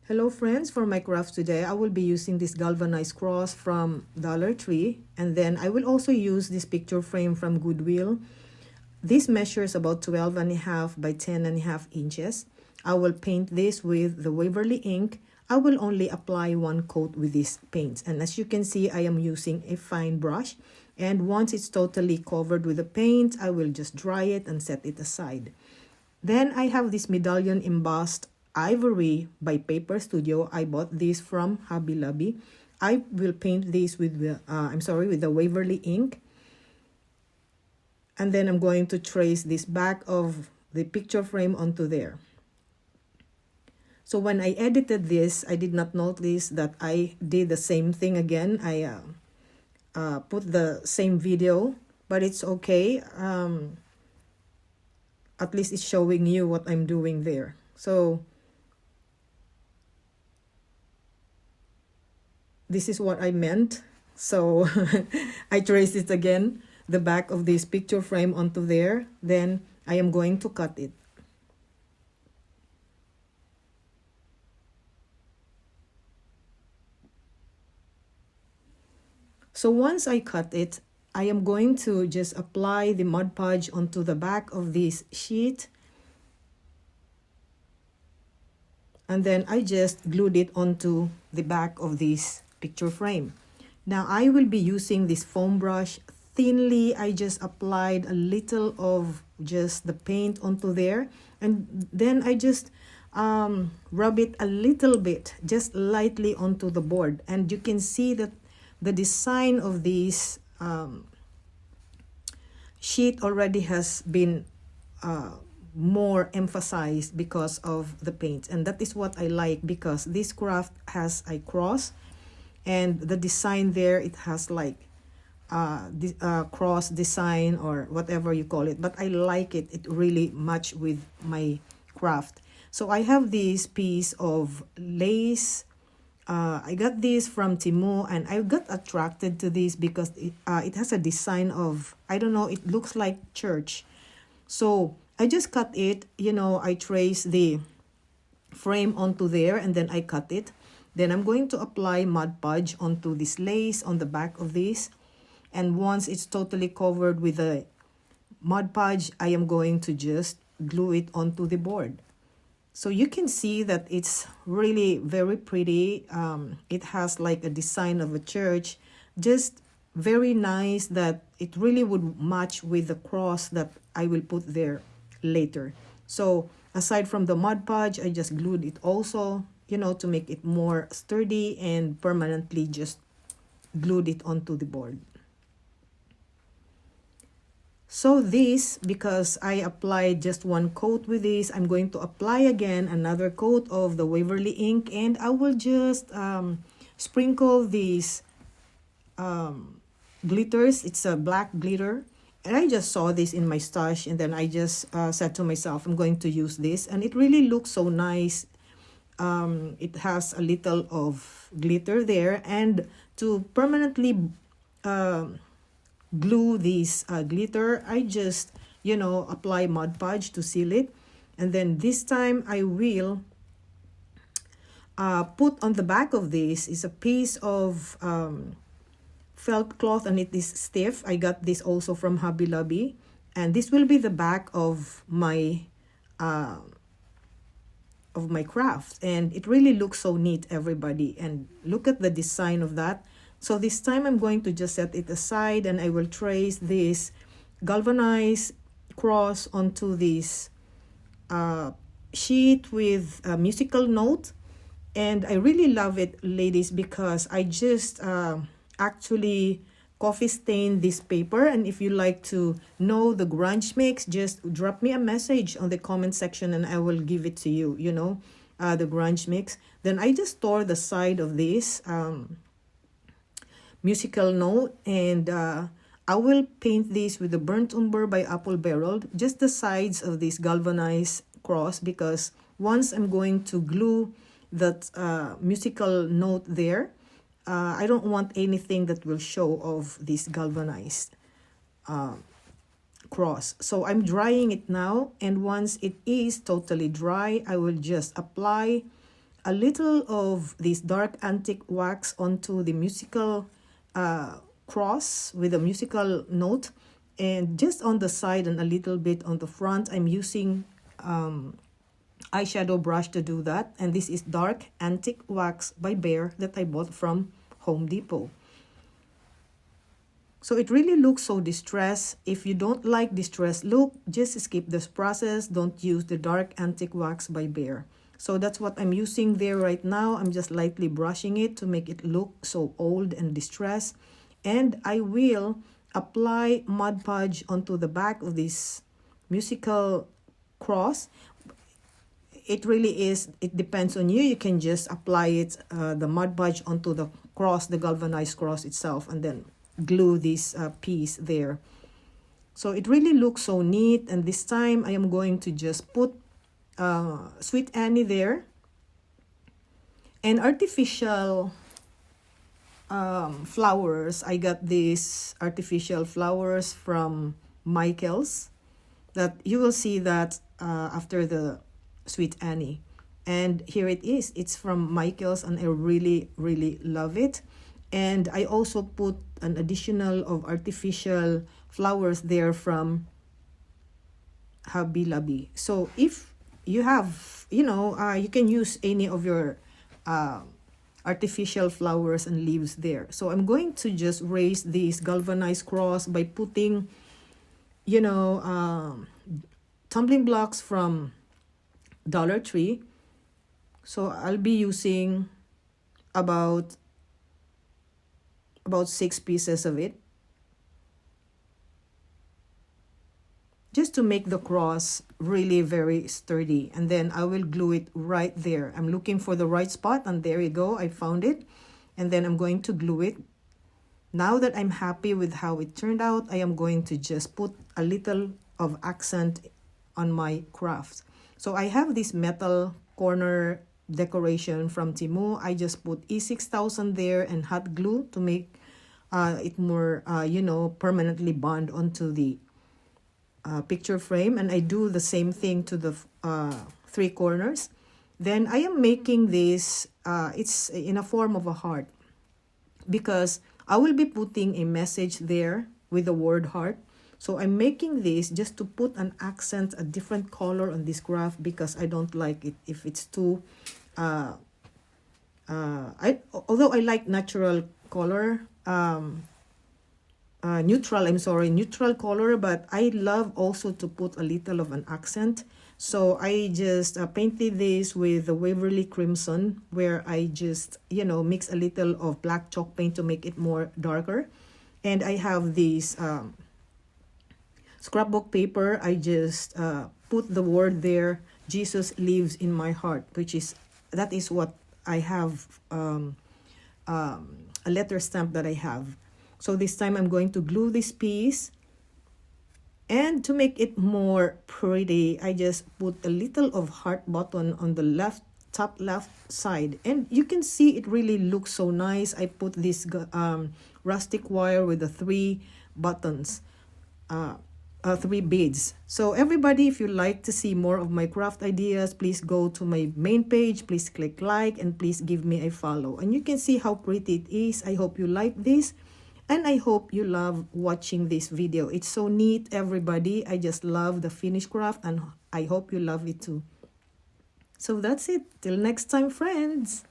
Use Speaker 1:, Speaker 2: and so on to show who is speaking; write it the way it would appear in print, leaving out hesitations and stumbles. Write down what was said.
Speaker 1: Hello friends, for my craft today, I will be using this galvanized cross from Dollar Tree, and then I will also use this picture frame from Goodwill. This measures about 12.5 by 10.5 inches. I will paint this with the Waverly ink. I will only apply one coat with this paint, and as you can see, I am using a fine brush, and once it's totally covered with the paint, I will just dry it and set it aside. Then I have this medallion embossed ivory by Paper Studio. I bought this from Hobby Lobby. I will paint this with with the Waverly ink. And then I'm going to trace this back of the picture frame onto there. So when I edited this, I did not notice that I did the same thing again. I put the same video, but it's okay. At least it's showing you what I'm doing there. So this is what I meant. So I traced it again, the back of this picture frame onto there. Then I am going to cut it. So once I cut it, I am going to just apply the Mod Podge onto the back of this sheet. And then I just glued it onto the back of this picture frame. Now I will be using this foam brush thinly. I just applied a little of just the paint onto there, and then I just rub it a little bit, just lightly onto the board, and you can see that the design of this sheet already has been more emphasized because of the paint, and that is what I like, because this craft has a cross, and the design there, it has like cross design or whatever you call it, but I like it. It really match with my craft. So I have this piece of lace. I got this from Temu, and I got attracted to this because it has a design of, I don't know, it looks like church. So I just cut it, I trace the frame onto there, and then I cut it. Then I'm going to apply Mod Podge onto this lace on the back of this. And once it's totally covered with the Mod Podge, I am going to just glue it onto the board. So you can see that it's really very pretty. It has like a design of a church, just very nice, that it really would match with the cross that I will put there later. So aside from the Mod Podge, I just glued it also, to make it more sturdy, and permanently just glued it onto the board. So this, because I applied just one coat with this, I'm going to apply again another coat of the Waverly ink, and I will just sprinkle these glitters. It's a black glitter, and I just saw this in my stash, and then I just said to myself, I'm going to use this, and it really looks so nice. It has a little of glitter there, and to permanently glue this glitter, I just apply Mod Podge to seal it. And then this time I will put on the back of this is a piece of felt cloth, and it is stiff. I got this also from Hobby Lobby, and this will be the back of my craft, and it really looks so neat, everybody, and look at the design of that. So this time I'm going to just set it aside, and I will trace this galvanized cross onto this sheet with a musical note. And I really love it, ladies, because I just actually coffee stained this paper. And if you like to know the grunge mix, just drop me a message on the comment section, and I will give it to you, the grunge mix. Then I just tore the side of this musical note, and I will paint this with the Burnt Umber by Apple Barrel, just the sides of this galvanized cross, because once I'm going to glue that musical note there, I don't want anything that will show of this galvanized cross. So I'm drying it now, and once it is totally dry, I will just apply a little of this dark antique wax onto the musical cross with a musical note, and just on the side and a little bit on the front I'm using eyeshadow brush to do that. And this is dark antique wax by Behr that I bought from Home Depot. So it really looks so distressed. If you don't like distressed look, just skip this process. Don't use the dark antique wax by Behr. So that's what I'm using there right now. I'm just lightly brushing it to make it look so old and distressed. And I will apply Mod Podge onto the back of this musical cross. It really is, it depends on you. You can just apply it, the Mod Podge onto the cross, the galvanized cross itself, and then glue this piece there. So it really looks so neat. And this time I am going to just put Sweet Annie there, and artificial flowers. I got these artificial flowers from Michaels that you will see that after the Sweet Annie. And here it is. It's from Michaels, and I really love it. And I also put an additional of artificial flowers there from Hobby Lobby. So if you have, you can use any of your artificial flowers and leaves there. So I'm going to just raise this galvanized cross by putting, tumbling blocks from Dollar Tree. So I'll be using about 6 pieces of it, just to make the cross really very sturdy. And then I will glue it right there. I'm looking for the right spot, and there you go, I found it. And then I'm going to glue it. Now that I'm happy with how it turned out, I am going to just put a little of accent on my craft. So I have this metal corner decoration from Temu. I just put E6000 there and hot glue to make it more, permanently bond onto the picture frame. And I do the same thing to the 3 corners. Then I am making this, it's in a form of a heart, because I will be putting a message there with the word heart. So I'm making this just to put an accent, a different color on this craft, because I don't like it if it's too although I like natural color, neutral color, but I love also to put a little of an accent. So I just painted this with the Waverly Crimson, where I just mix a little of black chalk paint to make it more darker. And I have this scrapbook paper. I just put the word there, Jesus lives in my heart, that is what I have, a letter stamp that I have. So this time I'm going to glue this piece, and to make it more pretty, I just put a little of heart button on the top left side, and you can see it really looks so nice. I put this rustic wire with the 3 buttons, 3 beads. So everybody, if you like to see more of my craft ideas, please go to my main page, please click like, and please give me a follow. And you can see how pretty it is. I hope you like this, and I hope you love watching this video. It's so neat, everybody. I just love the finished craft, and I hope you love it too. So that's it. Till next time, friends.